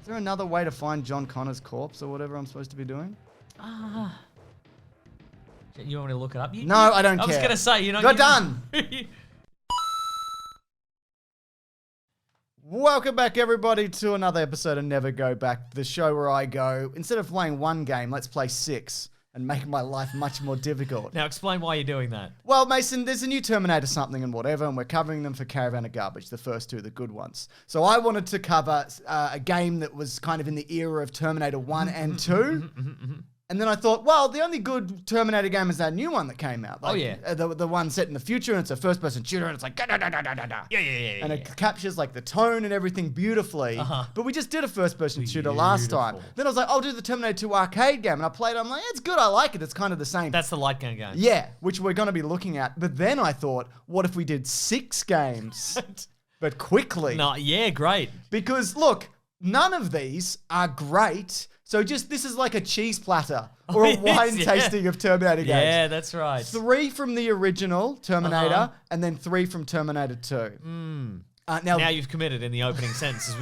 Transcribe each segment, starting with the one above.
Is there another way to find John Connor's corpse or whatever I'm supposed to be doing? You want me to look it up? No, I don't care. I was going to say, you know. You're done. Welcome back, everybody, to another episode of Never Go Back, the show where I go, instead of playing one game, let's play 6 and make my life much more difficult. Now, explain why you're doing that. Well, Mason, there's a new Terminator something and whatever, and we're covering them for Caravan of Garbage, the first 2, the good ones. So I wanted to cover a game that was kind of in the era of Terminator 1 and 2. And then I thought, well, the only good Terminator game is that new one that came out. Like, the one set in the future, and it's a first-person shooter, and it's like, da-da-da-da-da-da. Yeah. And it captures, like, the tone and everything beautifully. But we just did a first-person shooter last time. Then I was like, I'll do the Terminator 2 arcade game. And I played it. I'm like, it's good. I like it. It's kind of the same. That's the light gun game. Yeah, which we're going to be looking at. But then I thought, what if we did 6 games, but quickly? No, yeah, great. Because, look, none of these are great. So this is like a cheese platter or a wine tasting of Terminator games. Yeah, that's right. 3 from the original Terminator and then 3 from Terminator 2. Now you've committed in the opening sentences.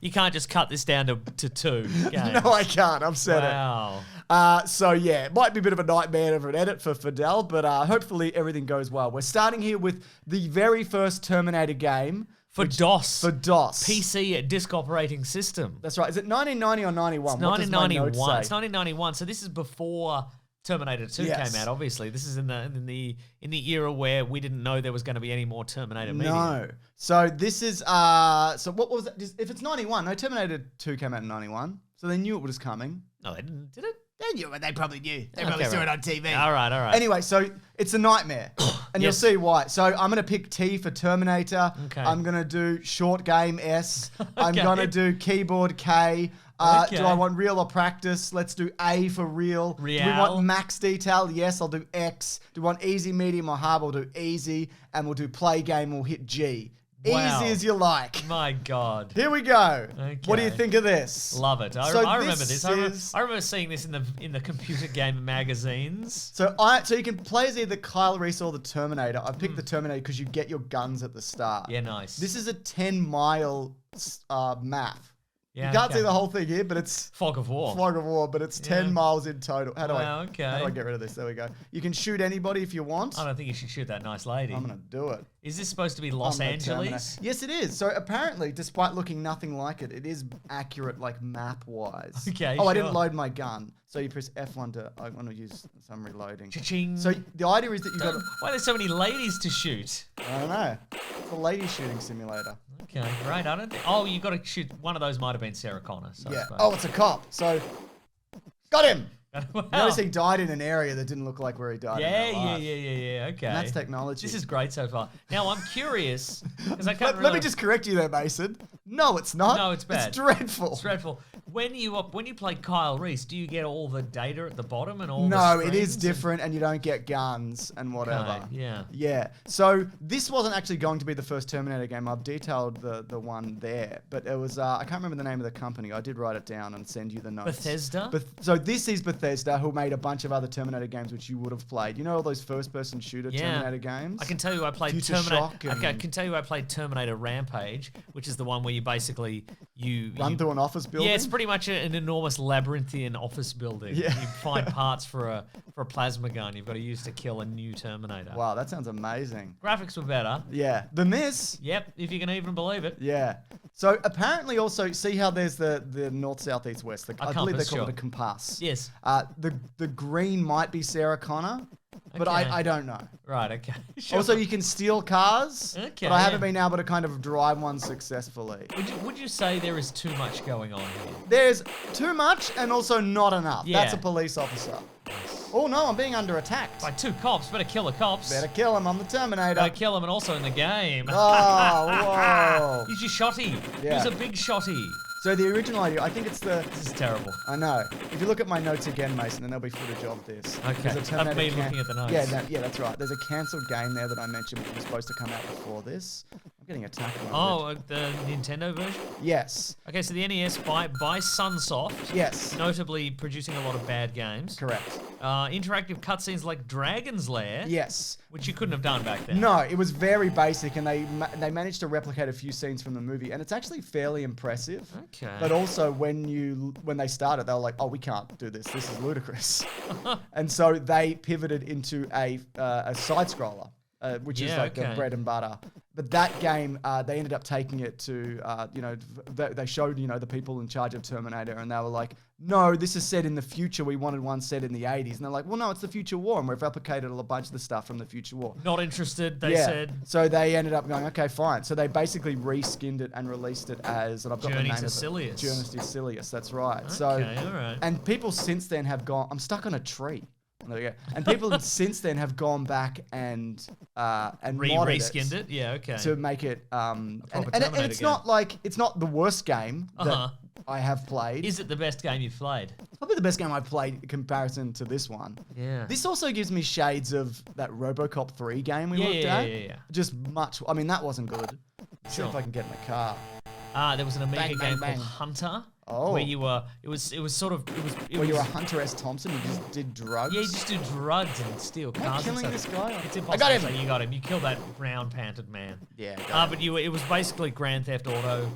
You can't just cut this down to 2 games. No, I can't. I've said it. So yeah, it might be a bit of a nightmare of an edit for Fidel, but hopefully everything goes well. We're starting here with the very first Terminator game. For DOS. For DOS. PC disk operating system. That's right. Is it 1990 or 91? It's 1991. It's 1991. So this is before Terminator 2 came out, obviously. This is in the era where we didn't know there was going to be any more Terminator media. No. So this is so what was it? If it's 91, no, Terminator 2 came out in 91. So they knew it was coming. No, they didn't, did it? They knew it. They probably knew. They probably saw it on TV. All right. Anyway, so it's a nightmare. And you'll see why. So I'm going to pick T for Terminator. Okay. I'm going to do short game S. I'm going to do keyboard K. Do I want real or practice? Let's do A for real. Do we want max detail? Yes, I'll do X. Do we want easy, medium, or hard? We'll do easy. And we'll do play game. We'll hit G. Wow. Easy as you like. My God. Here we go. Okay. What do you think of this? Love it. I remember this. I remember seeing this in the computer game magazines. So you can play as either Kyle Reese or the Terminator. I picked the Terminator because you get your guns at the start. Yeah, nice. This is a 10-mile map. Yeah, you can't see the whole thing here, but it's Fog of War. Fog of War, but it's 10 miles in total. How do I get rid of this? There we go. You can shoot anybody if you want. I don't think you should shoot that nice lady. I'm going to do it. Is this supposed to be Los Angeles? Yes, it is. So apparently, despite looking nothing like it, it is accurate, like map-wise. Okay, I didn't load my gun. So you press F1 to. I want to use some reloading. Cha-ching. So the idea is that you got. Why are there so many ladies to shoot? I don't know. It's a lady shooting simulator. Okay, right. I don't think. Oh, you got to shoot. One of those might have been Sarah Connor. So yeah. Oh, it's a cop. So got him. Wow. Notice he died in an area that didn't look like where he died. Yeah. Okay. And that's technology. This is great so far. Now I'm curious because I can't. Let me just correct you there, Mason. No, it's not. No, it's bad. It's dreadful. It's dreadful. When you play Kyle Reese, do you get all the data at the bottom and all? No, the it is different, and you don't get guns and whatever. Okay, yeah. So this wasn't actually going to be the first Terminator game. I've detailed the one there, but it was I can't remember the name of the company. I did write it down and send you the notes. Bethesda. So this is Bethesda, who made a bunch of other Terminator games which you would have played. You know all those first-person shooter Terminator games. I can tell you I played Terminator. I can tell you I played Terminator Rampage, which is the one where you basically run through an office building. Yeah, it's pretty much an enormous labyrinthian office building. Yeah. You find parts for a plasma gun you've got to use to kill a new Terminator. Wow, that sounds amazing. Graphics were better. Yeah, than this. Yep, if you can even believe it. Yeah. So apparently also, see how there's the north, south, east, west. I believe they call it a compass. Yes. The green might be Sarah Connor. But I don't know. Right, okay. Sure. Also, you can steal cars, but I haven't been able to kind of drive one successfully. Would you say there is too much going on here? There's too much and also not enough. Yeah. That's a police officer. Oh no, I'm being under attack. By 2 cops. Better kill the cops. Better kill him. I'm the Terminator. Better kill him and also in the game. Oh, whoa. He's your shotty. Yeah. He's a big shotty. So the original idea, I think it's the... This is terrible. I know. If you look at my notes again, Mason, then there'll be footage of this. Okay. Of me looking at the notes. Yeah, that's right. There's a cancelled game there that I mentioned which was supposed to come out before this. I'm getting attacked. Oh, the Nintendo version? Yes. Okay, so the NES by Sunsoft. Yes. Notably producing a lot of bad games. Correct. Interactive cutscenes like Dragon's Lair. Yes. Which you couldn't have done back then. No, it was very basic, and they managed to replicate a few scenes from the movie, and it's actually fairly impressive. Okay. But also, when they started, they were like, "Oh, we can't do this. This is ludicrous," and so they pivoted into a side scroller, which is like the bread and butter. But that game, they ended up taking it to, they showed, the people in charge of Terminator, and they were like, no, this is set in the future. We wanted one set in the 80s. And they're like, well, no, it's the future war, and we've replicated a bunch of the stuff from the future war. Not interested, they said. So they ended up going, okay, fine. So they basically reskinned it and released it as, and I've got Journey the name to Silius. Journey to Silius, that's right. Okay, all right. And people since then have gone, I'm stuck on a tree. There we go. And people since then have gone back and reskinned it. Yeah, okay. To make it and it's not like it's not the worst game that I have played. Is it the best game you've played? It's probably the best game I've played in comparison to this one. Yeah. This also gives me shades of that RoboCop 3 game we looked at. Yeah. Just much. I mean, that wasn't good. See if I can get in the car. There was an Amiga game called Hunter. Oh. Where you were, it was you were Hunter S. Thompson, you just did drugs? Yeah, you just do drugs and steal cars. Am I killing this guy? It's impossible. I got him. You got him. You killed that brown-panted man. Yeah. But it was basically Grand Theft Auto,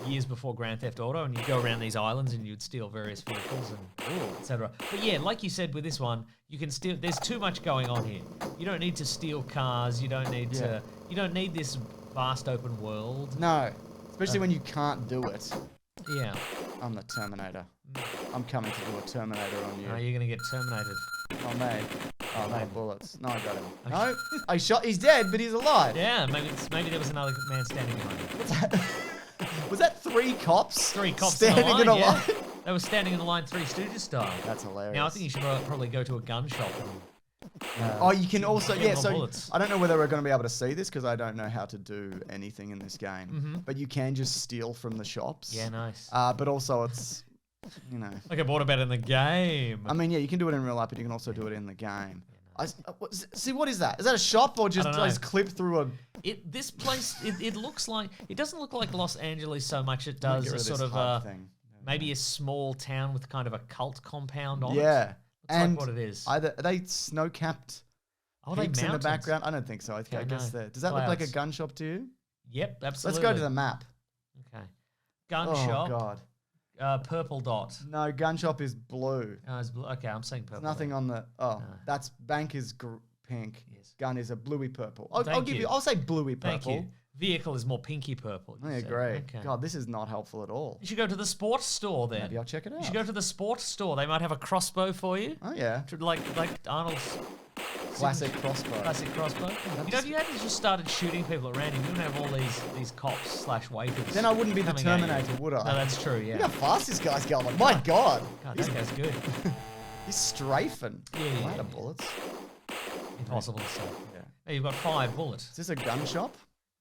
years before Grand Theft Auto, and you go around these islands and you'd steal various vehicles and etc. But yeah, like you said with this one, you can steal. There's too much going on here. You don't need to steal cars. You don't need to. You don't need this vast open world. No, especially when you can't do it. Yeah. I'm the Terminator. I'm coming to do a Terminator on you. Oh, you're gonna get terminated. Oh, mate. Oh, no bullets. No, I got him. No, I shot. He's dead, but he's alive. Yeah, maybe there was another man standing behind him. What's that? Was that 3 cops? 3 cops standing in a line. They were standing in a line, Three Stooges style. That's hilarious. Now I think you should probably go to a gun shop. You can also so bullets. I don't know whether we're going to be able to see this because I don't know how to do anything in this game. But you can just steal from the shops. Yeah, nice. But also it's, like I bought about in the game. I mean, yeah, you can do it in real life, but you can also do it in the game. See, what is that? Is that a shop or just clip through a? This place, it looks like, it doesn't look like Los Angeles so much. It does a sort of maybe a small town with kind of a cult compound on it. Yeah. And like what it is. Are they snow-capped peaks in the background? I don't think so. I guess there. Does that look like a gun shop to you? Yep, absolutely. Let's go to the map. Okay. Gun shop. Oh, God. Purple dot. No, gun shop is blue. Oh, it's blue. Okay, I'm saying purple. There's nothing on the... Oh, that's bank is pink. Yes. Gun is a bluey purple. I'll say bluey purple. Thank you. Vehicle is more pinky purple. Yeah, great. Okay. God, this is not helpful at all. You should go to the sports store then. Maybe I'll check it out. You should go to the sports store. They might have a crossbow for you. Oh, yeah. Like Arnold's... Classic crossbow. Classic crossbow. If you hadn't just started shooting people at random, you wouldn't have all these cops / waiters. Then I wouldn't be the Terminator, would I? No, that's true, yeah. Look how fast this guy's going. My God. God, that guy's good. He's strafing. Yeah. Out of bullets. Impossible to say. Yeah. Hey, you've got 5 bullets. Is this a gun shop?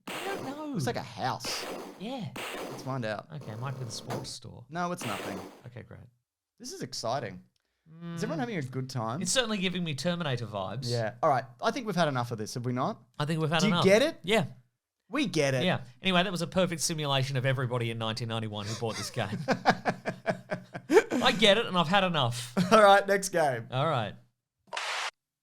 I don't know. Looks like a house. Yeah. Let's find out. Okay, it might be the sports store. No, it's nothing. Okay, great. This is exciting. Is everyone having a good time? It's certainly giving me Terminator vibes. Yeah. All right. I think we've had enough of this, have we not? I think we've had enough. Do you get it? Yeah. We get it. Yeah. Anyway, that was a perfect simulation of everybody in 1991 who bought this game. I get it, and I've had enough. All right, next game. All right.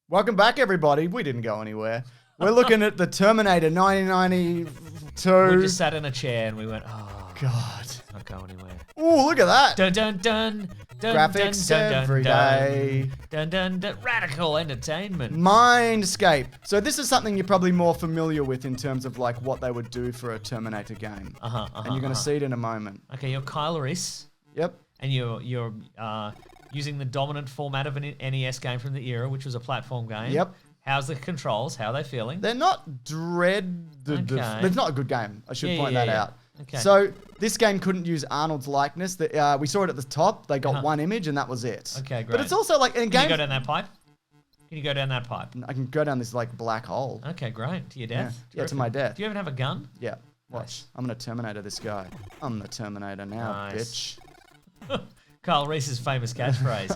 Welcome back, everybody. We didn't go anywhere. We're looking at the Terminator 1992. We just sat in a chair and we went, oh, God. It's not going anywhere. Ooh, look at that. Dun, dun, dun. Dun, Graphics dun, dun, every day. Dun, dun, dun. Radical entertainment. Mindscape. So this is something you're probably more familiar with in terms of like what they would do for a Terminator game. And you're going to see it in a moment. Okay, you're Kyle Reese. Yep. And you're using the dominant format of an NES game from the era, which was a platform game. Yep. How's the controls? How are they feeling? They're not It's not a good game. I should point that out. Okay. So this game couldn't use Arnold's likeness. We saw it at the top. They got one image and that was it. Okay, great. But it's also like in a game. Can you go down that pipe? Can you go down that pipe? I can go down this like black hole. Okay, great. To your death? Yeah, to my death. Do you even have a gun? Yeah. Watch. Nice. I'm gonna Terminator this guy. I'm the Terminator now, Nice. bitch. Kyle Reese's famous catchphrase.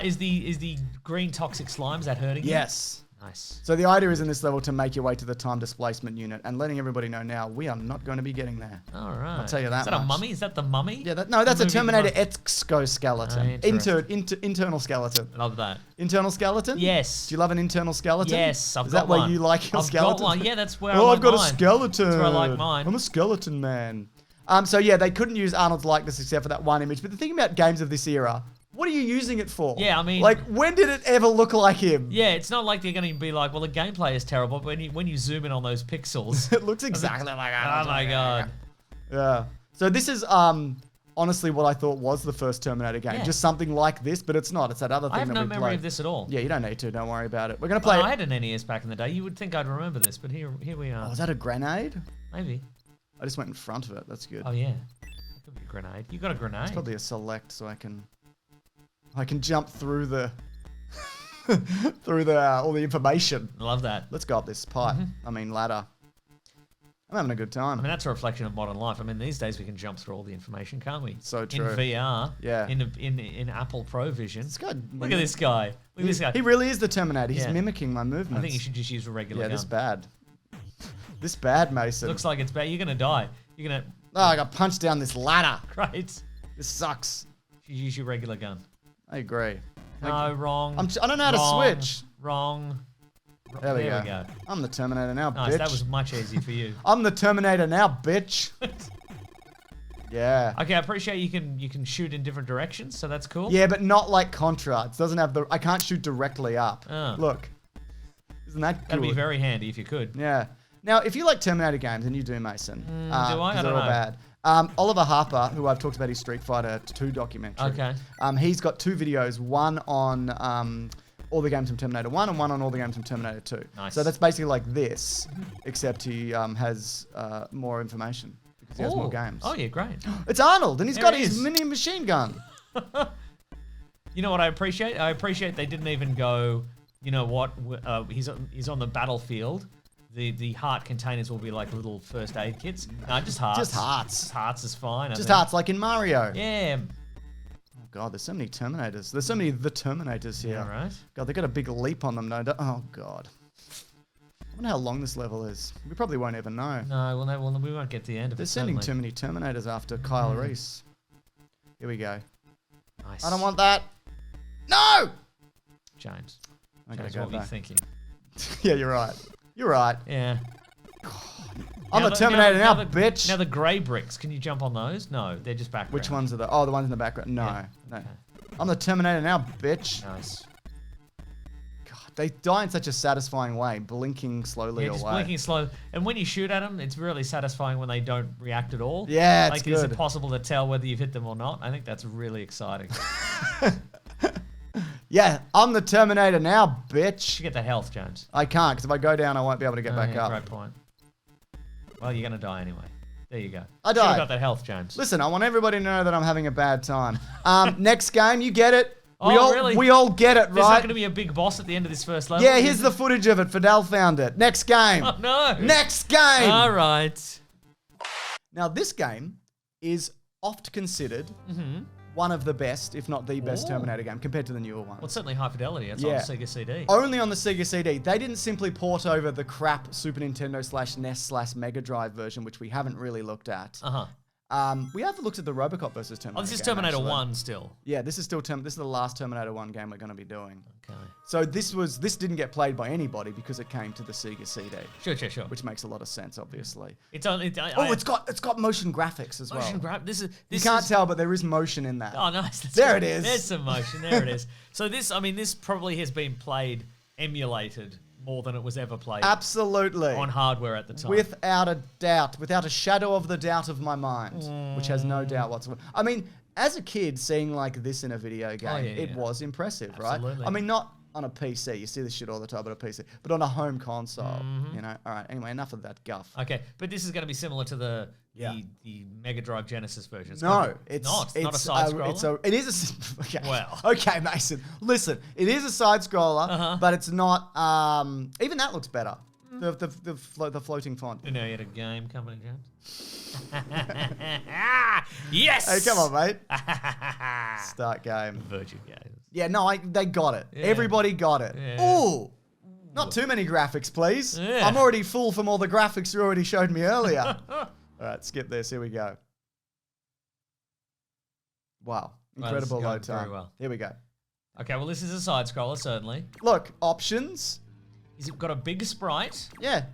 Is the green toxic slime, is that hurting you? Yes. Nice. So the idea is in this level to make your way to the time displacement unit, and letting everybody know now, we are not going to be getting there. All right. I'll tell you that. Is that much. a mummy? Is that the mummy? Yeah, that's a Terminator exoskeleton. Internal skeleton. Love that. Internal skeleton? Yes. Do you love an internal skeleton? Yes, I've Is got that where one. you like your skeleton? I've got one. Yeah, that's where I Oh, like I've got mine. a skeleton. That's where I like mine. I'm a skeleton man. So yeah, they couldn't use Arnold's likeness except for that one image. But the thing about games of this era, what are you using it for? Yeah, I mean... Like, when did it ever look like him? Yeah, it's not like they're going to be like, well, the gameplay is terrible, but when you zoom in on those pixels... It looks exactly like Arnold. Oh my god. Yeah. So this is honestly what I thought was the first Terminator game. Yeah. Just something like this, but it's not. It's that other thing I have that no we memory played. of this at all. Yeah, you don't need to. Don't worry about it. We're going to play... I had an NES back in the day. You would think I'd remember this, but here we are. Oh, is that a grenade? Maybe. I just went in front of it. That's good. Oh, yeah. That could be a grenade. You got a grenade. It's probably a select, so I can jump through the all the information. I love that. Let's go up this pipe. I mean ladder. I'm having a good time. I mean, that's a reflection of modern life. I mean, these days we can jump through all the information, can't we? So true. In VR. Yeah. In Apple Pro Vision. This guy, Look at this guy. Look at this guy. He really is the Terminator. He's Yeah. mimicking my movements. I think you should just use a regular gun. this bad. This bad, Mason. Looks like it's bad. You're gonna die. You're gonna. Oh, I got punched down this ladder. Great. This sucks. You should use your regular gun. I agree. No, wrong. I don't know how to switch. Wrong. There we go. I'm the Terminator now, Nice. bitch. That was much easier for you. I'm the Terminator now, bitch. Yeah. Okay, I appreciate you can shoot in different directions, so that's cool. Yeah, but not like Contra. It doesn't have the. I can't shoot directly up. Oh. Look. Isn't that good? That'd be very handy if you could. Yeah. Now, if you like Terminator games, and you do, Mason, do I? I they're don't all know. bad. Oliver Harper, who I've talked about his Street Fighter 2 documentary. Okay. He's got 2 videos, one on all the games from Terminator 1 and one on all the games from Terminator 2. Nice. So that's basically like this, except he has more information because he has more games. Oh, yeah, great. It's Arnold, and he's There got he his is. mini machine gun. You know what I appreciate? I appreciate they didn't even go, you know what, he's on the battlefield. The heart containers will be like little first aid kits. No, just hearts. Just hearts. Just hearts is fine. Just hearts, like in Mario. Yeah. Oh, God, there's so many Terminators. There's so many The Terminators here. Yeah, right. God, they got a big leap on them, no? Oh, God. I wonder how long this level is. We probably won't ever know. No, we won't get to the end of They're it. sending certainly. too many Terminators after Kyle Reese. Here we go. Nice. I don't want that. No! James. I gotta James, go what were you back. thinking? Yeah, you're right. You're right. Yeah. I'm the Terminator now, the, bitch. Now the grey bricks, can you jump on those? No, they're just background. Which ones are the... Oh, the ones in the background. No. Yeah. No. Okay. I'm the Terminator now, bitch. Nice. God, they die in such a satisfying way, blinking slowly Yeah, away. just blinking slow. And when you shoot at them, it's really satisfying when they don't react at all. Yeah, it's like it's good. impossible to tell whether you've hit them or not. I think that's really exciting. Yeah, I'm the Terminator now, bitch. You get the health, James. I can't, because if I go down, I won't be able to get back yeah, up. Great point. Well, you're gonna die anyway. There you go. I Should've died. got that health, James. Listen, I want everybody to know that I'm having a bad time. Next game, you get it. Oh, really? We all get it, There's not right? going to be a big boss at the end of this first level. Yeah, here's the footage of it. Fidel found it. Next game. Oh, no. Next game. All right. Now, this game is oft considered one of the best, if not the best Ooh. Terminator game compared to the newer ones. Well, it's certainly high fidelity. It's Yeah. on the Sega CD. Only on the Sega CD. They didn't simply port over the crap Super Nintendo / NES / Mega Drive version, which we haven't really looked at. Uh-huh. We have looked at the Robocop versus Terminator. Oh, this is game, Terminator actually. 1 still. Yeah, this is still this is the last Terminator 1 game we're going to be doing. Okay. So this didn't get played by anybody because it came to the Sega CD, Sure. which makes a lot of sense, obviously. It's on. It's got motion graphics as well. motion grab. This You is. can't tell, but there is motion in that. Oh, nice. That's There good. it is. There's some motion. There it is. So this probably has been played, emulated more than it was ever played Absolutely. on hardware at the time. Without a doubt, without a shadow of the doubt of my mind, which has no doubt whatsoever. I mean, as a kid, seeing like this in a video game, it was impressive, Absolutely. right? I mean, not on a PC. You see this shit all the time on a PC, but on a home console, you know. All right. Anyway, enough of that guff. Okay, but this is going to be similar to the Mega Drive Genesis version. It's It's not a side scroller. It is a. Okay. Well. Okay, Mason. Listen, it is a side scroller, but it's not. Even that looks better. The floating font. You know, you had a game company, James. Yes. Hey, come on, mate. Start game. Virtual games. Yeah, no, they got it. Yeah. Everybody got it. Yeah. Ooh. Not too many graphics, please. Yeah. I'm already full from all the graphics you already showed me earlier. All right, skip this. Here we go. Wow. Incredible load time. Very well. Here we go. Okay, well, this is a side scroller, certainly. Look, options. Is it got a big sprite? Yeah.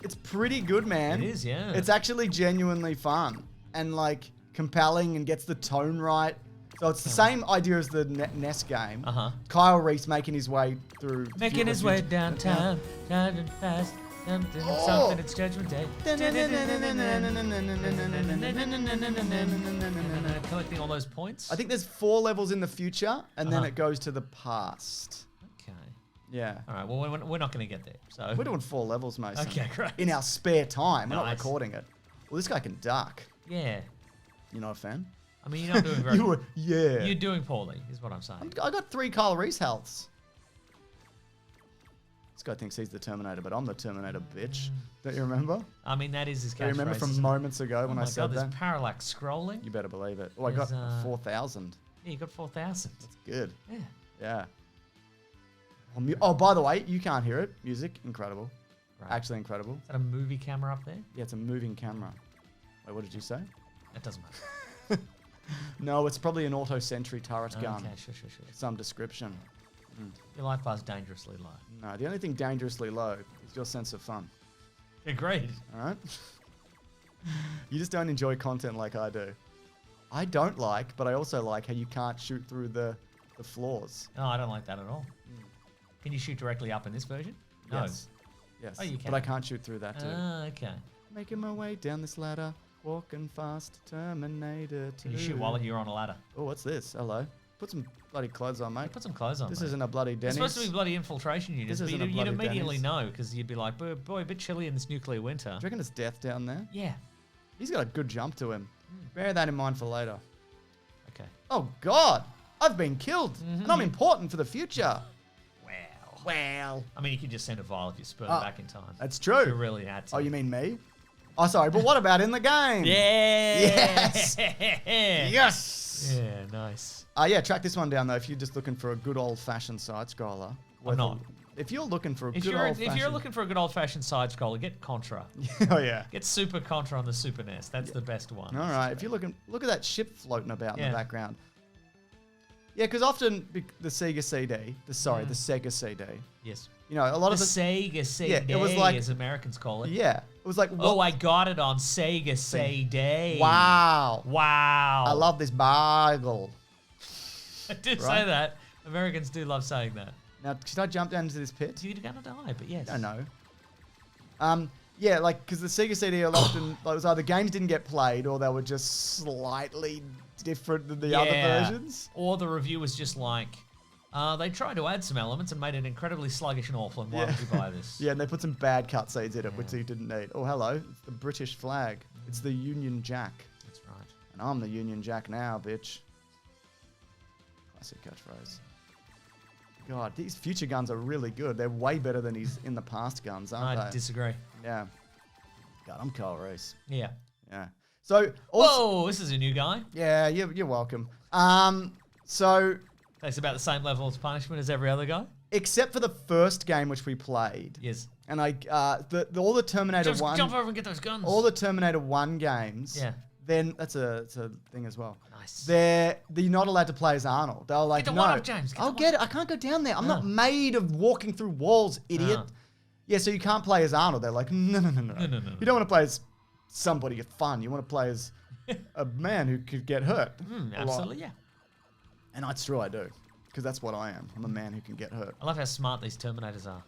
It's pretty good, man. It is, yeah. It's actually genuinely fun and like compelling and gets the tone right. So it's the same idea as the NES game. Kyle Reese making his way through. Making his way downtown, driving fast. Something, it's Judgment Day. Collecting all those points. I think there's 4 levels in the future, and then it goes to the past. Okay. Yeah. All right. Well, we're not going to get there. So we're doing 4 levels, Mason. Okay, great. In our spare time. We're not Nice. recording it. Well, this guy can duck. Yeah. You're not a fan? I mean, you're not doing very. Yeah. You're doing poorly, is what I'm saying. I got 3 Kyle Reese healths. This guy thinks he's the Terminator, but I'm the Terminator, bitch. Don't you remember? I mean, that is his catchphrase. Do you remember from moments ago when I said that? There's parallax scrolling. You better believe it. Oh, I got 4,000. Yeah, you got 4,000. That's good. Yeah. Yeah. Oh, by the way, you can't hear it. Music, incredible. Right. Actually incredible. Is that a movie camera up there? Yeah, it's a moving camera. Wait, what did you say? That doesn't matter. No, it's probably an auto-sentry turret gun. Okay, sure. Some description. Your life bar's dangerously low. No, the only thing dangerously low is your sense of fun. Agreed. All right? You just don't enjoy content like I do. I don't like, but I also like how you can't shoot through the floors. No, I don't like that at all. Can you shoot directly up in this version? No. Yes. Oh, you can. But I can't shoot through that too. Okay. Making my way down this ladder, walking fast, Terminator 2. Can you shoot while you're on a ladder? Oh, what's this? Hello. Put some bloody clothes on, mate. Put some clothes on. This mate. isn't a bloody Denny's. It's supposed to be bloody infiltration units. This isn't a You'd bloody immediately Denny's. know because you'd be like, boy, a bit chilly in this nuclear winter. Do you reckon it's death down there? Yeah. He's got a good jump to him. Bear that in mind for later. Okay. Oh, God. I've been killed. And I'm important for the future. Wow. Wow. I mean, you could just send a vial if you spurred back in time. That's true. You really had to. Oh, you mean me? Oh, sorry. But what about in the game? Yeah. Yes. Yes. Yeah, nice. Yeah, track this one down, though, if you're just looking for a good old-fashioned side-scroller. I'm not. If you're looking for a If good old-fashioned... you're looking for a good old-fashioned side scroller, get Contra. Oh, yeah. Get Super Contra on the Super NES. That's the best one. All right. If you're looking... Look at that ship floating about in Yeah. the background. Yeah, because often the Sega CD... the Sega CD... Yes. You know, a lot The of the... Sega CD, Yeah, it was like- as Americans call it. Yeah. It was like... Oh, I got it on Sega CD. Wow. Wow. I love this bagel. I did Right? say that. Americans do love saying that. Now, should I jump down into this pit? You're gonna die, but yes. I don't know. Yeah, like, because the Sega CD often, like, it was either games didn't get played or they were just slightly different than the other versions. Or the review was just like, they tried to add some elements and made it incredibly sluggish and awful, and why would you buy this? Yeah, and they put some bad cutscenes in it, which you didn't need. Oh, hello. It's the British flag. It's the Union Jack. That's right. And I'm the Union Jack now, bitch. Classic catchphrase. God, these future guns are really good. They're way better than his in the past guns, aren't I they? disagree. Yeah. God, I'm Kyle Reese. Yeah. Yeah. So, also, Whoa, this is a new guy. yeah, you're welcome. So, Takes about the same level of punishment as every other guy. except for the first game which we played, Yes. and all the Terminator Just 1, jump over and get those guns. all the Terminator 1 games, Yeah. then it's a thing as well. Nice. They're not allowed to play as Arnold. They're like, Get the no, one-up, James. Get the I'll get it. I can't go down there. I'm not made of walking through walls, idiot. Yeah, so you can't play as Arnold. They're like, no. No. You don't want to play as somebody fun. You want to play as a man who could get hurt. a lot. Absolutely, yeah. And that's true, I do. Because that's what I am. I'm a man who can get hurt. I love how smart these Terminators are.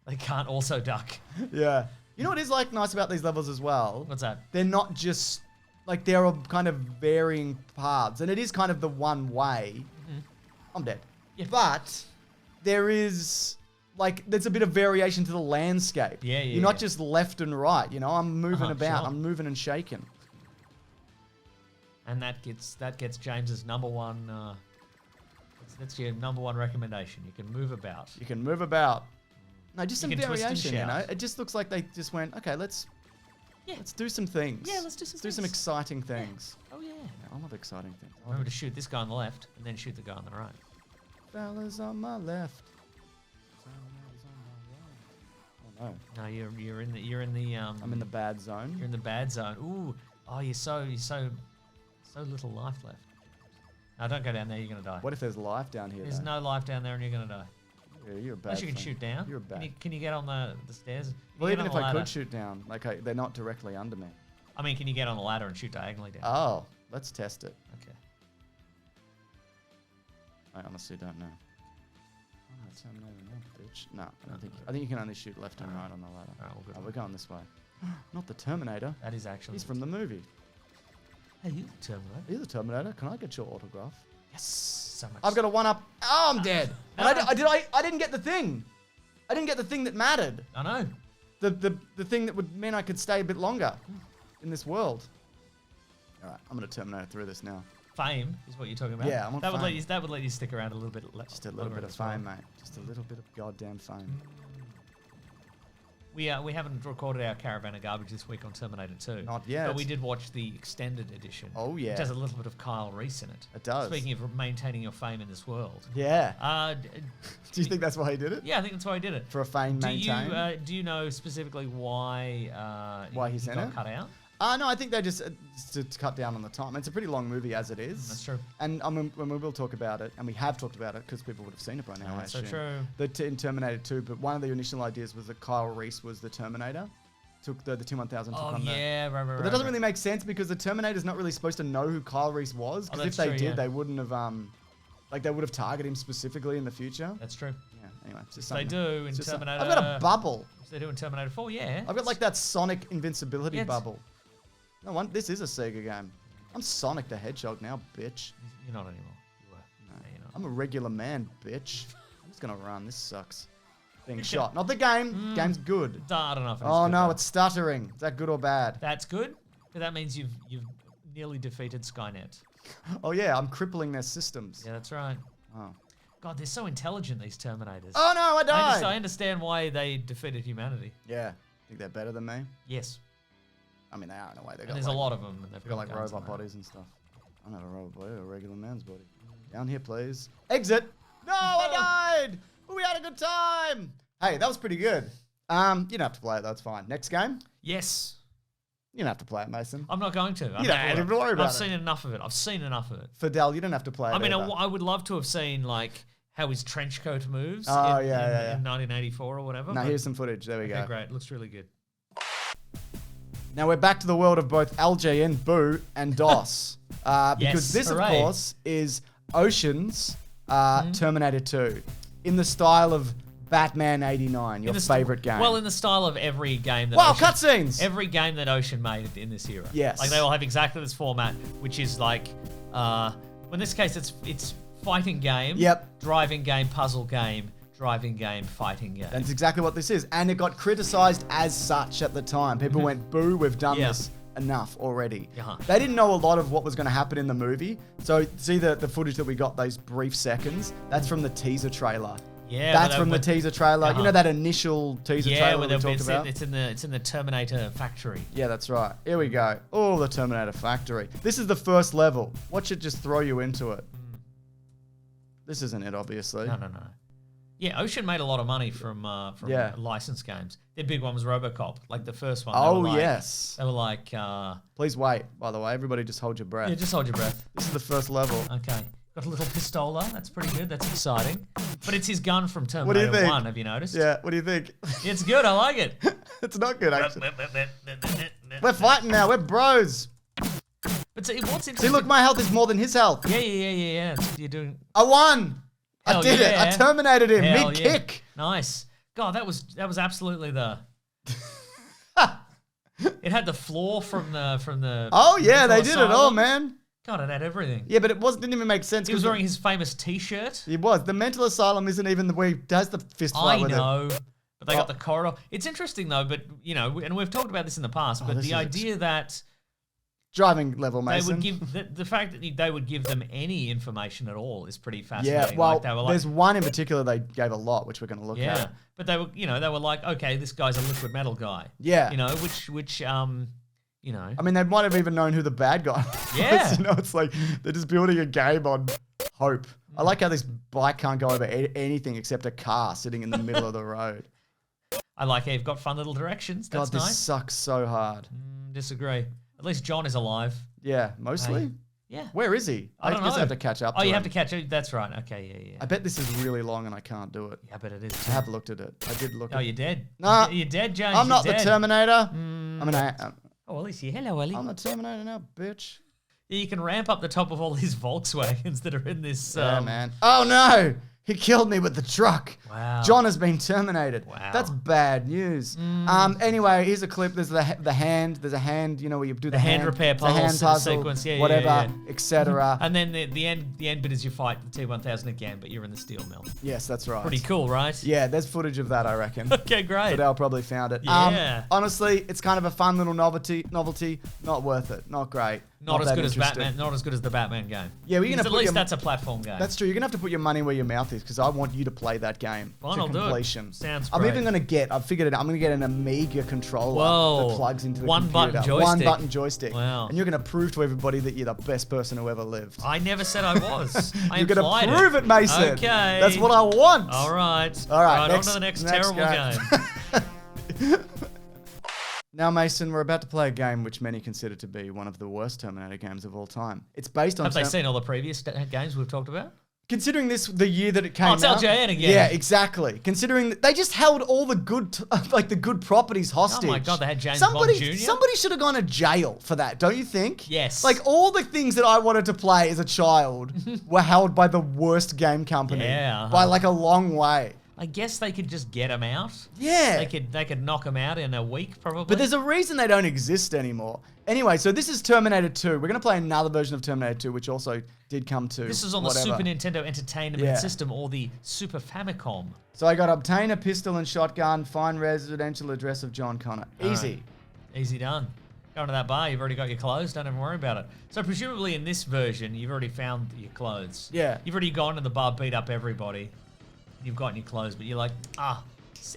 They can't also duck. Yeah. You know what is like nice about these levels as well? What's that? They're not just like there are kind of varying paths, and it is kind of the one way. I'm dead. Yeah. But there is like there's a bit of variation to the landscape. Yeah, You're not just left and right. You know, I'm moving about. Sure. I'm moving and shaking. And that gets James's number one. That's your number one recommendation. You can move about. You can move about. No, just some You can twist and variation. You know, shout. it just looks like they just went, okay, let's do some things. Yeah, let's do some some things. exciting things. Oh yeah. Yeah, I love exciting things. Remember to shoot this guy on the left and then shoot the guy on the right. Fellas on my left. Oh no. No, you're in the I'm in the bad zone. You're in the bad zone. Ooh. Oh, you're so little life left. No, don't go down there. You're gonna die. What if there's life down here? There's no life down there, and you're gonna die. Yeah, you're a bad. Unless you can thing. shoot down. You're a bad. Can you get on the stairs? Well, even if I could shoot down, like they're not directly under me. I mean, can you get on the ladder and shoot diagonally down? Oh, let's test it. Okay. I honestly don't know. Oh, Terminator, no, bitch. No, I don't think. I think you can only shoot left and right on the ladder. All right, well, good Oh, one. we're going this way. Not the Terminator. That is actually. He's from the movie. Hey, you the Terminator. Are you the Terminator? Can I get your autograph? Yes. So much. I've got a 1-up. Oh, I'm dead. And I didn't get the thing. I didn't get the thing that mattered. I know. The thing that would mean I could stay a bit longer in this world. All right, I'm gonna Terminator through this now. Fame is what you're talking about. Yeah, I want that would let fame. you. That would let you stick around a little bit. Just a little bit of fame, mate. Just a little bit of goddamn fame. We haven't recorded our Caravan of Garbage this week on Terminator 2. Not yet. But we did watch the extended edition. Oh, yeah. Which has a little bit of Kyle Reese in it. It does. Speaking of maintaining your fame in this world. Yeah. Do you think that's why he did it? Yeah, I think that's why he did it. For a fame maintain? Do you know specifically why he's in got it? cut out? No, I think they just to cut down on the time. It's a pretty long movie as it is. That's true. And when we will talk about it, and we have talked about it because people would have seen it by now. That's so true. In Terminator 2, but one of the initial ideas was that Kyle Reese was the Terminator. Took the T-1000 took on yeah, right. But that doesn't really make sense because the Terminator's not really supposed to know who Kyle Reese was. Because if they did, they wouldn't have they would have targeted him specifically in the future. That's true. Yeah. Anyway, it's just they do in Terminator. I've got a bubble. They do in Terminator 4. Yeah. I've got like that Sonic invincibility bubble. No one. This is a Sega game. I'm Sonic the Hedgehog now, bitch. You're not anymore. You were. No, you're not. I'm a regular man, bitch. I'm just gonna run. This sucks. Being shot. Not the game. Game's good. I don't know if Oh good, no, though. it's stuttering. Is that good or bad? That's good, but that means you've nearly defeated Skynet. Oh yeah, I'm crippling their systems. Yeah, that's right. Oh. God, they're so intelligent, these Terminators. Oh no, I died. I understand why they defeated humanity. Yeah. Think they're better than me? Yes. I mean, they are in a way. There's a lot of them. And they've got like guns robot bodies and stuff. I don't have a robot body, a regular man's body. Down here, please. Exit! No, I died! But we had a good time! Hey, that was pretty good. You don't have to play it, that's fine. Next game? Yes. You don't have to play it, Mason. I'm not going to. You don't have to worry about it. I've seen enough of it. I've seen enough of it. Fidel, you don't have to play it. I mean, either. I would love to have seen, like, how his trench coat moves in 1984 or whatever. Now, here's some footage. There we go. Okay, great. Looks really good. Now we're back to the world of both LJN, Boo, and DOS. Because this, hooray. of course, is Ocean's Terminator 2 in the style of Batman 89, your favorite game. Well, in the style of every game that cutscenes! Every game that Ocean made in this era. Yes. Like, they all have exactly this format, which is like, in this case, it's fighting game, driving game, puzzle game, driving game, fighting game. That's exactly what this is. And it got criticized as such at the time. People went, boo, we've done this enough already. They didn't know a lot of what was going to happen in the movie. So see the footage that we got, those brief seconds? That's from the teaser trailer. Yeah, that's from the teaser trailer. You know that initial teaser trailer we talked about? It's in the Terminator factory. Yeah, that's right. Here we go. Oh, the Terminator factory. This is the first level. Watch it just throw you into it. This isn't it, obviously. No. Yeah, Ocean made a lot of money from licensed games. Their big one was RoboCop, like the first one. Oh, yes. They were like... Please wait, by the way. Everybody just hold your breath. Yeah, just hold your breath. This is the first level. Okay. Got a little pistola. That's pretty good. That's exciting. But it's his gun from Terminator 1, have you noticed? Yeah, what do you think? It's good. I like it. It's not good, actually. We're fighting now. We're bros. But see, what's interesting... See, look, my health is more than his health. Yeah. You're doing... I won. I did it. I terminated him mid-kick. Nice. God, that was absolutely the... It had the floor from the... Oh, yeah, they did it all, man. God, it had everything. Yeah, but didn't even make sense. He was wearing his famous T-shirt. He was. The mental asylum isn't even the way he does the fist fight with it. I know, but they got the corridor. It's interesting, though, but, you know, and we've talked about this in the past, but the idea that... Driving level, Mason. They would give the fact that they would give them any information at all is pretty fascinating. Yeah, well, there's one in particular they gave a lot, which we're going to look at. Yeah, but they were like, okay, this guy's a liquid metal guy. Yeah, you know, which you know. I mean, they might have even known who the bad guy was. Yeah, you know, it's like they're just building a game on hope. I like how this bike can't go over anything except a car sitting in the middle of the road. I like how you've got fun little directions. That's God, nice. this sucks so hard. Disagree. At least John is alive. Yeah, mostly. Yeah. Where is he? I don't guess know. I have to catch up. Oh, to you him. have to catch it. That's right. Okay, yeah. I bet this is really long and I can't do it. Yeah, I bet it is. I have looked at it. I did look. Oh, you're dead. Nah, you're dead, Jones. I'm not You're the dead. Terminator. Oh, Ellie. Hello, Ellie. I'm the Terminator now, bitch. Yeah, you can ramp up the top of all these Volkswagens that are in this. Yeah, man. Oh no! He killed me with the truck. Wow. John has been terminated. Wow. That's bad news. Anyway, here's a clip. There's the hand. There's a hand. You know where you do the hand repair the hand puzzle sequence. Yeah, whatever, etc. And then the end bit is you fight the T-1000 again, but you're in the steel mill. Yes, that's right. Pretty cool, right? Yeah, there's footage of that, I reckon. Okay, great. Fidel probably found it. Yeah. Honestly, it's kind of a fun little novelty. Not worth it. Not great. Not as that good as interesting. Batman. Not as good as the Batman game. Yeah, we're gonna at least that's a platform game. That's true. You're gonna have to put your money where your mouth is because I want you to play that game Fine, to I'll do it. completion. Sounds I'm great. even gonna get. I've figured it out. I'm gonna get an Amiga controller Whoa. that plugs into the One-button computer. joystick. One button joystick. Wow. And you're gonna prove to everybody that you're the best person who ever lived. I never said I was. I You're gonna implied prove it, Mason. Okay. That's what I want. All right. All right. On to the next terrible game. Now, Mason, we're about to play a game which many consider to be one of the worst Terminator games of all time. It's based on... Have they seen all the previous games we've talked about? Considering this, the year that it came out... Oh, it's LJN again. Yeah, exactly. Considering they just held all the good, the good properties hostage. Oh my God, they had James Bond Jr.? Somebody should have gone to jail for that, don't you think? Yes. Like, all the things that I wanted to play as a child were held by the worst game company. Yeah, By, like, a long way. I guess they could just get them out. Yeah. They could knock them out in a week, probably. But there's a reason they don't exist anymore. Anyway, so this is Terminator 2. We're going to play another version of Terminator 2, which also did come to This is on whatever. the Super Nintendo Entertainment System, or the Super Famicom. So I got obtain a pistol and shotgun, find residential address of John Connor. Easy. Easy done. Go to that bar, you've already got your clothes, don't even worry about it. So presumably in this version, you've already found your clothes. Yeah. You've already gone to the bar, beat up everybody. You've gotten your clothes, but you're like,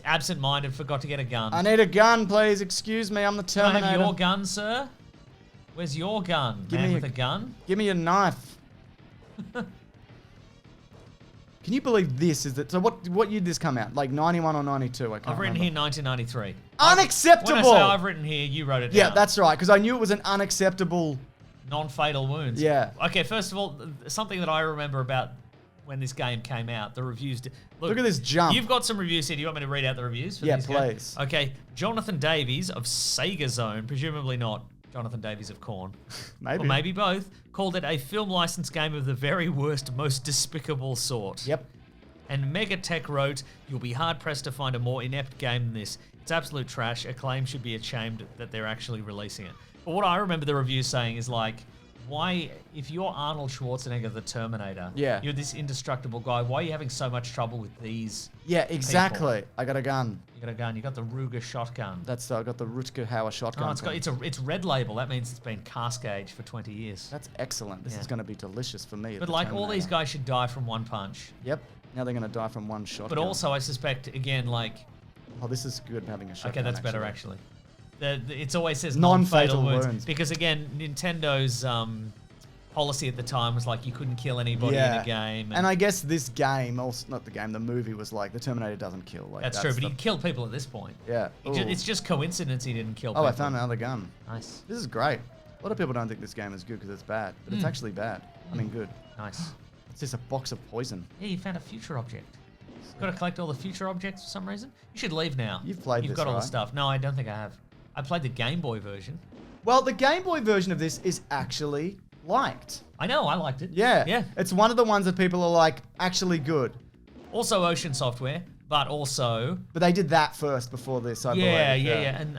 absent-minded, forgot to get a gun. I need a gun, please. Excuse me, I'm the Can I Terminator. have your gun, sir? Where's your gun? Give Man me with a gun? Give me a knife. Can you believe this? So what year did this come out? Like 91 or 92? I can't I've written remember. here 1993. Unacceptable! When I say I've written here, you wrote it down. Yeah, that's right, because I knew it was an unacceptable... Non-fatal wounds. Yeah. Okay, first of all, something that I remember about when this game came out, the reviews... Look at this jump. You've got some reviews here. Do you want me to read out the reviews? For Yeah, this game? please. Okay, Jonathan Davies of Sega Zone, presumably not Jonathan Davies of Korn. Maybe. Or maybe both, called it a film license game of the very worst, most despicable sort. Yep. And Megatech wrote, "You'll be hard-pressed to find a more inept game than this. It's absolute trash. Acclaim should be ashamed that they're actually releasing it." But what I remember the review saying is like, why, if you're Arnold Schwarzenegger, the Terminator, you're this indestructible guy, why are you having so much trouble with these Yeah, exactly. people? I got a gun. You got a gun. You got the Ruger shotgun. I got the Rutger Hauer shotgun. Oh, it's red label. That means it's been cask aged for 20 years. That's excellent. This is going to be delicious for me. But like all these guys should die from one punch. Yep. Now they're going to die from one shot. But also, I suspect again, like. Oh, this is good having a shotgun. Okay, that's better actually. It always says non-fatal wounds wounds because again, Nintendo's policy at the time was like you couldn't kill anybody in a game. And I guess this game, also not the game, the movie was like the Terminator doesn't kill. Like, that's true, but he killed people at this point. Yeah. It's just coincidence he didn't kill people. Oh, I found another gun. Nice. This is great. A lot of people don't think this game is good because it's bad, but it's actually bad. I mean, good. Nice. It's just a box of poison. Yeah, you found a future object. Got to collect all the future objects for some reason. You should leave now. You've played this, You've got all the right? stuff. No, I don't think I have. I played the Game Boy version. Well, the Game Boy version of this is actually liked. I know, I liked it. Yeah. Yeah. It's one of the ones that people are like, actually good. Also Ocean Software, but also... But they did that first before this, I believe. Yeah. And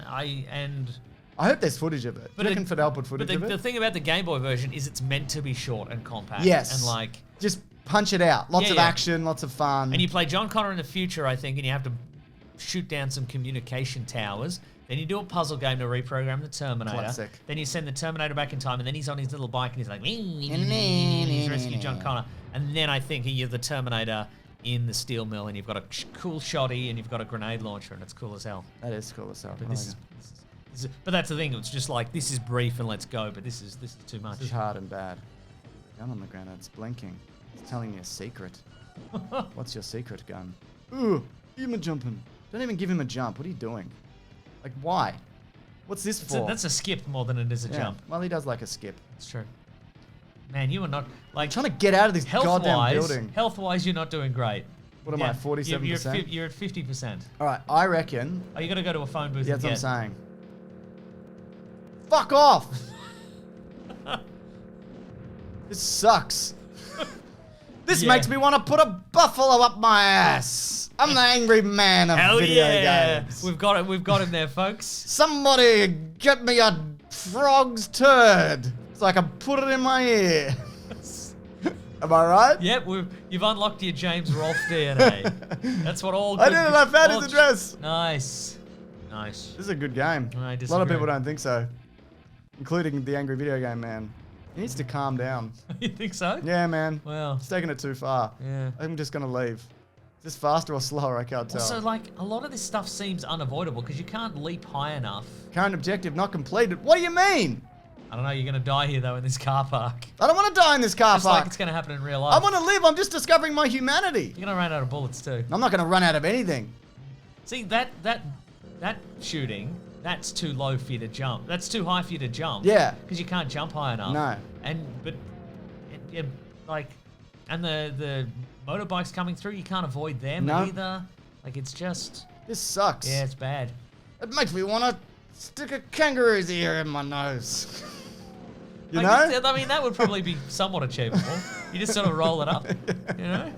I hope there's footage of it. But Do you reckon Fidel put footage of But it? the thing about the Game Boy version is it's meant to be short and compact. Yes. And like... Just punch it out. Lots of action, lots of fun. And you play John Connor in the future, I think, and you have to shoot down some communication towers. Then you do a puzzle game to reprogram the Terminator. Classic. Then you send the Terminator back in time, and then he's on his little bike, and he's like, he's rescued John Connor. And then I think you're the Terminator in the steel mill, and you've got a cool shotty, and you've got a grenade launcher, and it's cool as hell. That is cool as hell. But but that's the thing. It's just like this is brief and let's go. But this is too much. This is hard and bad. Gun on the ground. It's blinking. It's telling me a secret. What's your secret, gun? Ooh, give him a jumping. Don't even give him a jump. What are you doing? Like, why? What's this for? That's a skip more than it is a jump. Well, he does like a skip. That's true. Man, you are not like I'm trying to get out of this goddamn building. Health-wise, you're not doing great. What am I? 47%. You're at 50%. All right, I reckon. Oh, you got to go to a phone booth. Yeah, that's what I'm saying. Fuck off! This sucks. This makes me want to put a buffalo up my ass. I'm the angry man of video games. We've got it. We've got him there, folks. Somebody get me a frog's turd so I can put it in my ear. Am I right? Yep, you've unlocked your James Rolfe DNA. That's what all. I did it. I found his address. Nice, nice. This is a good game. I disagree. A lot of people don't think so, including the angry video game man. He needs to calm down. You think so? Yeah, man. Well, he's taking it too far. Yeah. I'm just gonna leave. Is this faster or slower? I can't tell. Also, like, a lot of this stuff seems unavoidable because you can't leap high enough. Current objective not completed. What do you mean? I don't know. You're gonna die here though in this car park. I don't want to die in this car Just park. like it's gonna happen in real life. I want to live. I'm just discovering my humanity. You're gonna run out of bullets too. I'm not gonna run out of anything. See that shooting. That's too low for you to jump. That's too high for you to jump. Yeah. Because you can't jump high enough. No. And the motorbikes coming through, you can't avoid them either. Like it's just. This sucks. Yeah, it's bad. It makes me want to stick a kangaroo's ear in my nose. You know? I mean, that would probably be somewhat achievable. You just sort of roll it up. You know.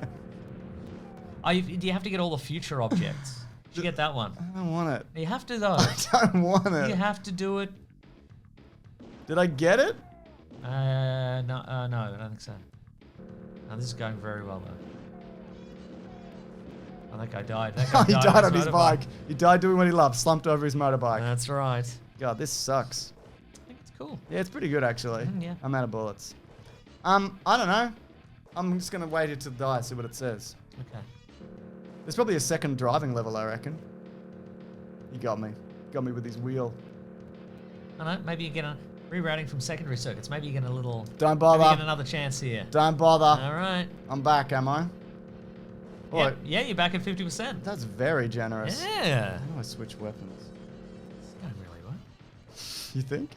Do you have to get all the future objects? Did you get that one? I don't want it. You have to though. I don't want it. You have to do it. Did I get it? No, I don't think so. No, this is going very well though. Oh, that guy died. He died on his bike. He died doing what he loved, slumped over his motorbike. That's right. God, this sucks. I think it's cool. Yeah, it's pretty good actually. Yeah. I'm out of bullets. I don't know. I'm just gonna wait it to die, see what it says. Okay. There's probably a second driving level, I reckon. He got me. Got me with his wheel. I don't know, maybe you get a rerouting from secondary circuits. Maybe you get a little. Don't bother. Maybe you get another chance here. Don't bother. All right. I'm back, am I? Yep. Yeah, you're back at 50%. That's very generous. Yeah. How do I switch weapons? It's going really well. You think?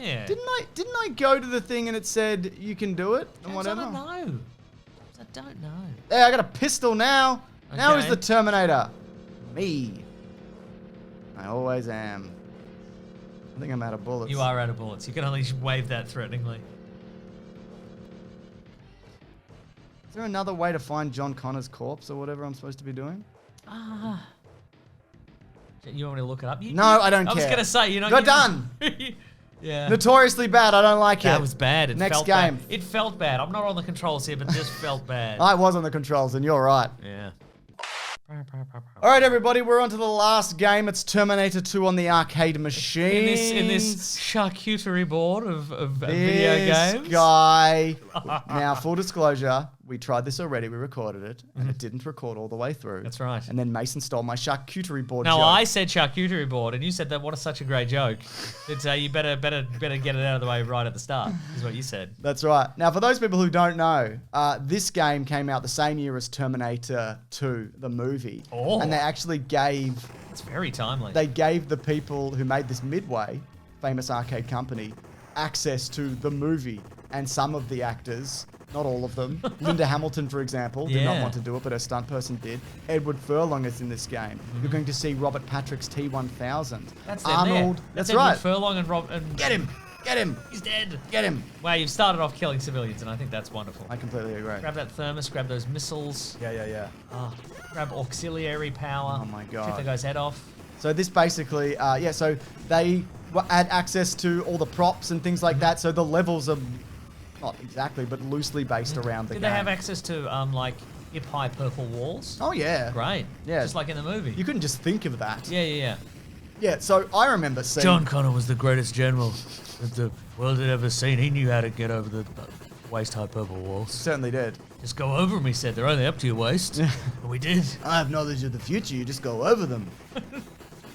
Yeah. Didn't I go to the thing and it said you can do it and whatever? I don't know. I don't know. Hey, I got a pistol now. Okay. Now is the Terminator. Me. I always am. I think I'm out of bullets. You are out of bullets. You can only wave that threateningly. Is there another way to find John Connor's corpse or whatever I'm supposed to be doing? You want me to look it up? No, I don't care. I was gonna say, you know. You're done. Yeah. Notoriously bad. I don't like it. That was bad. Next felt game. Bad. It felt bad. I'm not on the controls here, but it just felt bad. I was on the controls, and you're right. Yeah. All right, everybody, we're on to the last game. It's Terminator 2 on the arcade machine. In this charcuterie board of video games. This guy. Now, full disclosure, we tried this already. We recorded it, and it didn't record all the way through. That's right. And then Mason stole my charcuterie board No, joke. I said charcuterie board, and you said that. What is such a great joke. It's you better get it out of the way right at the start. Is what you said. That's right. Now, for those people who don't know, this game came out the same year as Terminator 2, the movie. Oh. And they actually gave... It's very timely. They gave the people who made this Midway, famous arcade company, access to the movie. And some of the actors, not all of them, Linda Hamilton, for example, did not want to do it, but her stunt person did. Edward Furlong is in this game. You're going to see Robert Patrick's T-1000. That's Arnold. There. That's Edward right. Furlong and Rob. And Get him! Get him! He's dead. Get him! Wow, you've started off killing civilians, and I think that's wonderful. I completely agree. Grab that thermos, grab those missiles. Yeah. Grab auxiliary power. Oh my god. Shoot the guy's head off. So this basically, so they had access to all the props and things like that, so the levels are not exactly, but loosely based around the game. Did they have access to, like, hip-high purple walls? Oh, yeah. Great. Yeah. Just like in the movie. You couldn't just think of that. Yeah. Yeah, so I remember seeing... John Connor was the greatest general that the world had ever seen. He knew how to get over the waist-high purple walls. Certainly did. Just go over them, he said. They're only up to your waist. And we did. I have knowledge of the future. You just go over them.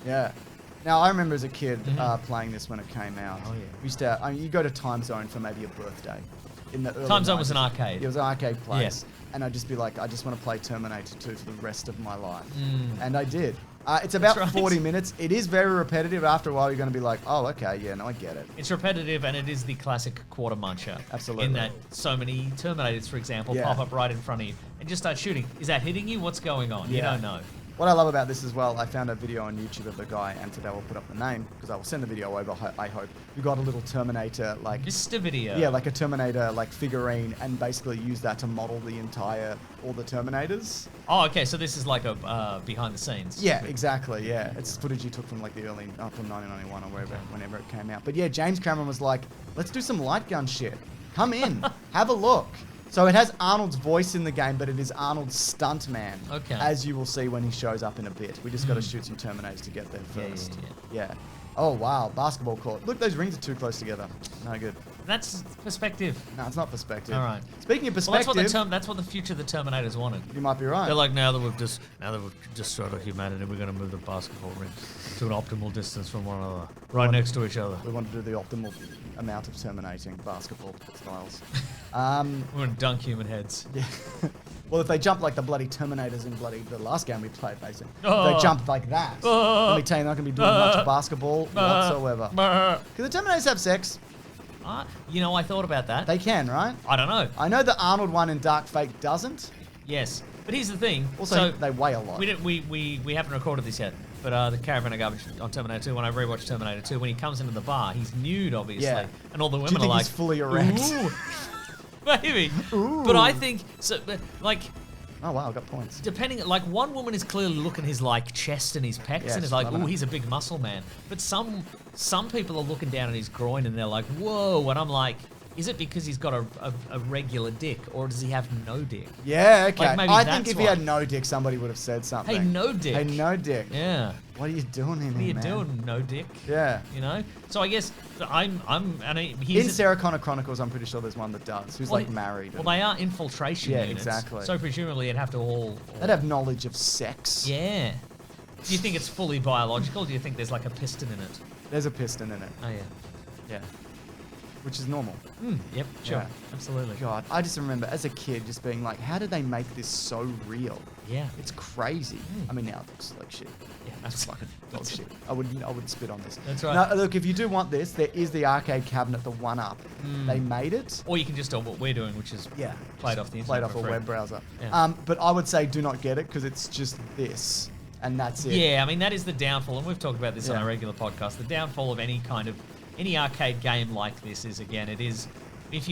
Yeah. Now, I remember as a kid playing this when it came out. Oh, yeah. We used to, you go to Time Zone for maybe a birthday. in the early Time Zone 90s. was an arcade. It was an arcade place. Yeah. And I'd just be like, I just want to play Terminator 2 for the rest of my life. And I did. It's about 40 minutes. It is very repetitive. After a while, you're going to be like, oh, okay, yeah, no, I get it. It's repetitive, and it is the classic quarter muncher. Absolutely. In that so many Terminators, for example, pop up right in front of you and just start shooting. Is that hitting you? What's going on? You don't know. What I love about this as well, I found a video on YouTube of the guy, and today we'll put up the name, because I will send the video over, I hope. You got a little Terminator, like... Mr. Video. Yeah, like a Terminator, like, figurine, and basically use that to model all the Terminators. Oh, okay, so this is like a behind the scenes. Yeah, exactly, yeah. It's footage he took from, like, the early, from 1991 or whenever it came out. But yeah, James Cameron was like, let's do some light gun shit. Come in, have a look. So it has Arnold's voice in the game, but it is Arnold's stuntman. Okay. As you will see when he shows up in a bit. We just got to shoot some Terminators to get there first. Yeah. Oh, wow. Basketball court. Look, those rings are too close together. No good. That's perspective. No, it's not perspective. All right. Speaking of perspective... Well, that's what the future of the Terminators wanted. You might be right. They're like, now that we've destroyed humanity, we're going to move the basketball rings to an optimal distance from one another, right next to each other. We want to do the optimal amount of terminating basketball styles. We're going to dunk human heads. Yeah. Well, if they jump like the bloody Terminators in the last game we played, basically. If they jump like that, let me tell you, they're not going to be doing much basketball whatsoever. Because the Terminators have sex. You know, I thought about that. They can, right? I don't know. I know the Arnold one in Dark Fate doesn't. Yes. But here's the thing. Also, they weigh a lot. We haven't recorded this yet. But the Caravan of Garbage on Terminator 2, when I rewatched Terminator 2, when he comes into the bar, he's nude, obviously. Yeah. And all the women Do you think are like... he's fully erect? Ooh. Maybe. Ooh. But I think... So, like... Oh, wow, I got points. Depending... Like, one woman is clearly looking his, like, chest and his pecs and is like, ooh, he's a big muscle man. But some people are looking down at his groin and they're like, whoa. And I'm like... Is it because he's got a regular dick, or does he have no dick? Yeah, okay. Like, maybe I think if why. he had no dick, somebody would have said something. Hey, no dick. Hey, no dick. Yeah. What are you doing in here, What are you doing, no dick? Yeah. You know? So I guess in Sarah Connor Chronicles, I'm pretty sure there's one that does, who's like married. Well, they are infiltration units. Exactly. So presumably it'd have to all... They'd have knowledge of sex. Yeah. Do you think it's fully biological, or do you think there's like a piston in it? There's a piston in it. Oh, yeah. Yeah. Which is normal. Yep, sure. Yeah. Absolutely. God, I just remember as a kid just being like, how did they make this so real? Yeah. It's crazy. I mean, now it looks like shit. Yeah, It's fucking dog shit. I would spit on this. That's right. Now, look, if you do want this, there is the arcade cabinet, the one-up. They made it. Or you can just do what we're doing, which is played off the internet. Played off a web browser. Yeah. But I would say do not get it because it's just this. And that's it. Yeah, I mean, that is the downfall, and we've talked about this on a regular podcast. The downfall of any arcade game like this is, again, it is, if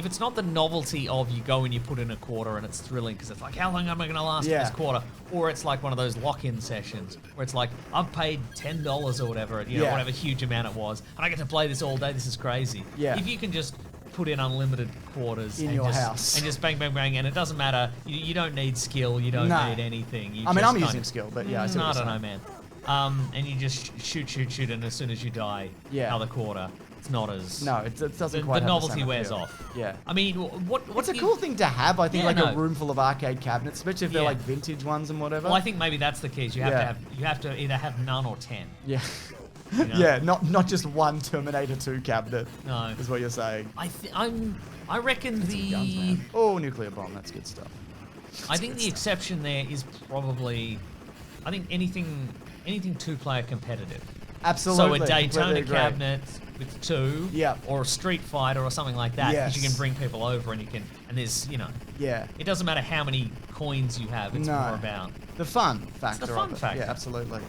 it's not the novelty of you go and you put in a quarter and it's thrilling because it's like, how long am I going to last in this quarter? Or it's like one of those lock-in sessions where it's like, I've paid $10 or whatever, whatever huge amount it was, and I get to play this all day. This is crazy. Yeah. If you can just put in unlimited quarters in your house and just bang, bang, bang, and it doesn't matter. You don't need skill. You don't need anything. I'm using skill, but yeah, I don't know, man. And you just shoot, and as soon as you die, another quarter. It's not as... No, it doesn't quite the have novelty the wears off. Yeah. I mean, what's a cool thing to have, I think, a room full of arcade cabinets, especially if they're like vintage ones and whatever. Well, I think maybe that's the key. You have to either have none or 10. Yeah. You know? Yeah, not just one Terminator 2 cabinet. No. Is what you're saying. I reckon the... Guns, man. Oh, nuclear bomb, that's good stuff. I think the exception there is probably... I think anything two-player competitive. Absolutely. So a Daytona cabinet with 2, yeah, or a Street Fighter or something like that, because you can bring people over and there's, yeah, it doesn't matter how many coins you have, it's more about the fun factor. It's the fun factor. Yeah, absolutely.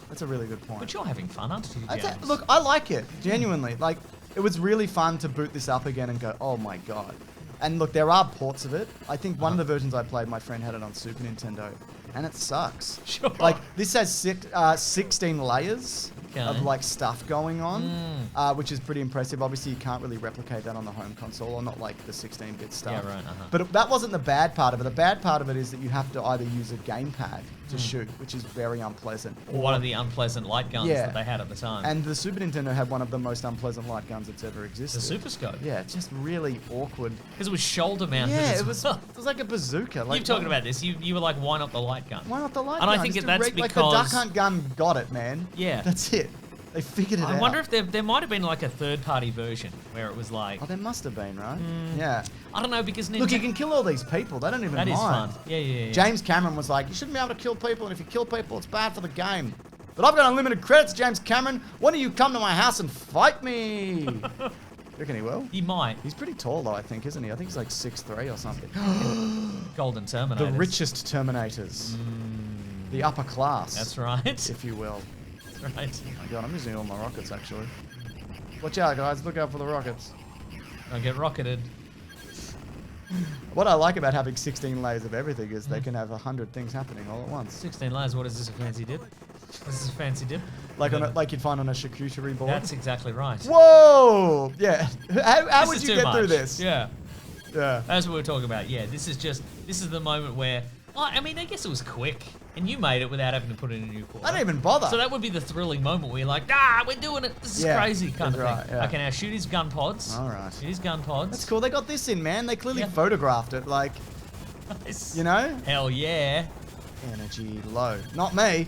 That's a really good point. But you're having fun, aren't you, James? Look, I like it, genuinely. Like, it was really fun to boot this up again and go, oh my god. And look, there are ports of it. I think one of the versions I played, my friend had it on Super Nintendo, and it sucks. Sure. Like, this has 16 layers of like stuff going on, which is pretty impressive. Obviously, you can't really replicate that on the home console, or not like the 16-bit stuff. Yeah, right. But that wasn't the bad part of it. The bad part of it is that you have to either use a gamepad to shoot, which is very unpleasant. Or one of the unpleasant light guns that they had at the time. And the Super Nintendo had one of the most unpleasant light guns that's ever existed. The Super Scope. Yeah, it's just really awkward. Because it was shoulder mounted. Yeah, it was like a bazooka. Like, you're talking about this. You were like, why not the light gun? Why not the light gun? And I think that's because... Like the Duck Hunt gun got it, man. Yeah. That's it. They figured it out. I wonder if there might have been like a third-party version where it was like... Oh, there must have been, right? Yeah. I don't know, because... Look, you can kill all these people. They don't even mind. That is fun. Yeah. James Cameron was like, you shouldn't be able to kill people, and if you kill people, it's bad for the game. But I've got unlimited credits, James Cameron. Why don't you come to my house and fight me? You reckon he will? He might. He's pretty tall, though, I think, isn't he? I think he's like 6'3" or something. Golden Terminators. The richest Terminators. The upper class. That's right. If you will. That's right. Oh my god, I'm using all my rockets, actually. Watch out, guys. Look out for the rockets. Don't get rocketed. What I like about having 16 layers of everything is they can have 100 things happening all at once. 16 layers. What is this, a fancy dip? This is a fancy dip. Like you'd find on a charcuterie board. That's exactly right. Whoa! Yeah. How would you get through this? Yeah. Yeah. That's what we're talking about. Yeah, this is the moment where... Well, I mean, I guess it was quick. And you made it without having to put in a new core. I didn't even bother. So that would be the thrilling moment where you're like, we're doing it. This is crazy kind of thing. Yeah. Okay, now shoot his gun pods. All right. Shoot his gun pods. That's cool. They got this in, man. They clearly photographed it. Like, Nice. you know? Hell yeah. Energy low. Not me.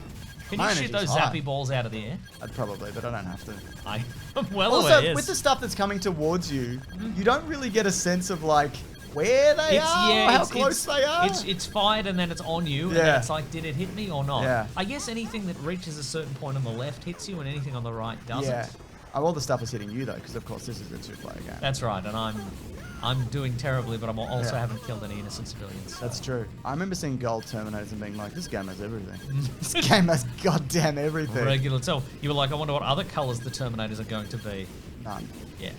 Can you shoot those zappy balls out of the air? I'd probably, but I don't have to. I'm well also, aware, yes. with the stuff that's coming towards you, you don't really get a sense of like where they are, or how close they are. It's fired and then it's on you, and then it's like, did it hit me or not? Yeah. I guess anything that reaches a certain point on the left hits you, and anything on the right doesn't. Yeah. All the stuff is hitting you though, because of course this is a two-player game. That's right, and I'm doing terribly, but I'm also haven't killed any innocent civilians. So. That's true. I remember seeing gold Terminators and being like, this game has everything. This game has goddamn everything. Regular. So you were like, I wonder what other colours the Terminators are going to be. None. Yeah.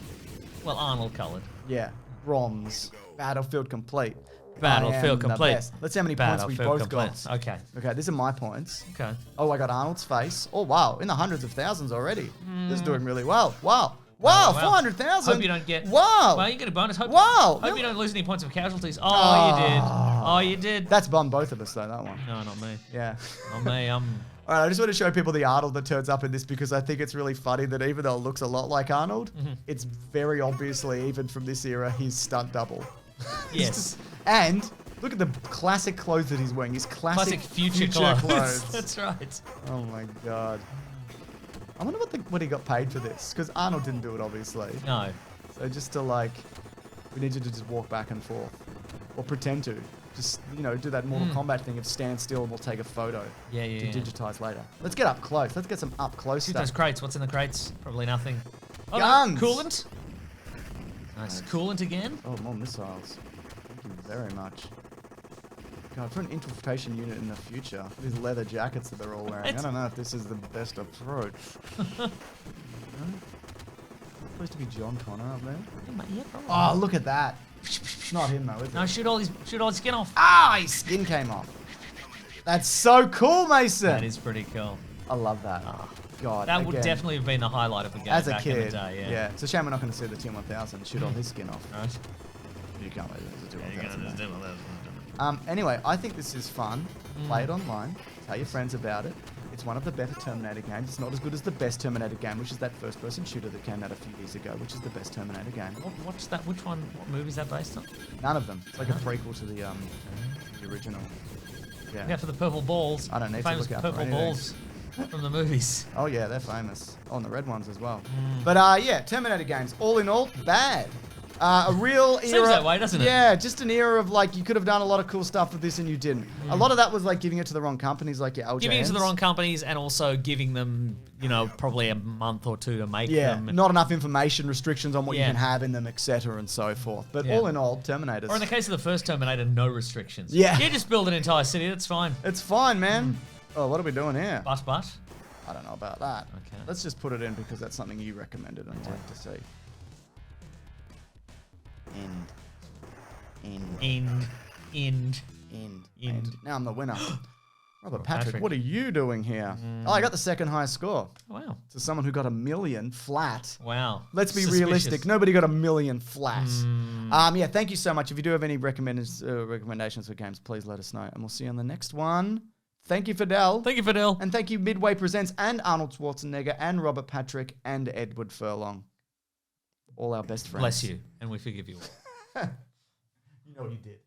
Well, Arnold coloured. Yeah. Bronze. Battlefield complete. Battlefield complete. Let's see how many points we both got. Okay. Okay, these are my points. Okay. Oh, I got Arnold's face. Oh, wow. In the hundreds of thousands already. This is doing really well. Wow. Wow, 400,000. Hope you don't get... Wow. Well, you get a bonus. Hope you don't lose any points of casualties. Oh, you did. Oh, you did. That's bombed both of us, though, that one. No, not me. Yeah. Not me. All right, I just want to show people the Arnold that turns up in this because I think it's really funny that even though it looks a lot like Arnold, it's very obviously, even from this era, his stunt double. Yes. And look at the classic clothes that he's wearing. His classic future clothes. That's right. Oh, my God. I wonder what he got paid for this, because Arnold didn't do it, obviously. No. So just to we need you to just walk back and forth, or pretend to, just do that Mortal Kombat thing of stand still and we'll take a photo. Yeah. To digitize later. Let's get up close. Let's get some up close Shoot stuff. those crates. What's in the crates? Probably nothing. Oh, Guns. No. Coolant. Nice. Coolant again. Oh, more missiles. Thank you very much. God, for an infiltration unit in the future, these leather jackets that they're all wearing, I don't know if this is the best approach. Supposed to be John Connor up there. Yeah, probably. Oh, look at that. It's not him though, is it? No, shoot all his skin off. Ah, his skin came off. That's so cool, Mason. That is pretty cool. I love that. Oh, God. That would definitely have been the highlight of the game as a back kid, in the day. Yeah. It's a shame we're not going to see the T-1000 shoot all his skin off. Right. You can't wait for the T-1000. Anyway, I think this is fun. Play it online. Tell your friends about it. It's one of the better Terminator games. It's not as good as the best Terminator game, which is that first-person shooter that came out a few years ago, which is the best Terminator game. What's that? Which one? What movie is that based on? None of them. It's like a prequel to the original. Yeah. Yeah, for the purple balls. I don't need famous to look out for purple balls from the movies. Oh yeah, they're famous. Oh, and the red ones as well. But yeah, Terminator games, all in all, bad. A real era. Seems that way, doesn't it? Yeah, just an era of you could have done a lot of cool stuff with this and you didn't. A lot of that was giving it to the wrong companies, like your LJNs. Giving it to the wrong companies and also giving them, probably a month or two to make them. Not enough information, restrictions on what you can have in them, etc. and so forth. But all in all, Terminators. Or in the case of the first Terminator, no restrictions. Yeah. You just build an entire city, that's fine. It's fine, man. Oh, what are we doing here? But. I don't know about that. Okay. Let's just put it in because that's something you recommended and I'd like to see. End. Now I'm the winner. Robert Patrick, what are you doing here? Oh, I got the second highest score. Wow. To someone who got 1 million flat. Wow. Let's be realistic. Nobody got 1 million flat. Yeah, thank you so much. If you do have any recommendations for games, please let us know. And we'll see you on the next one. Thank you, Fidel. Thank you, Fidel. And thank you, Midway Presents and Arnold Schwarzenegger and Robert Patrick and Edward Furlong. All our best friends. Bless you, and we forgive you all. You know what you did.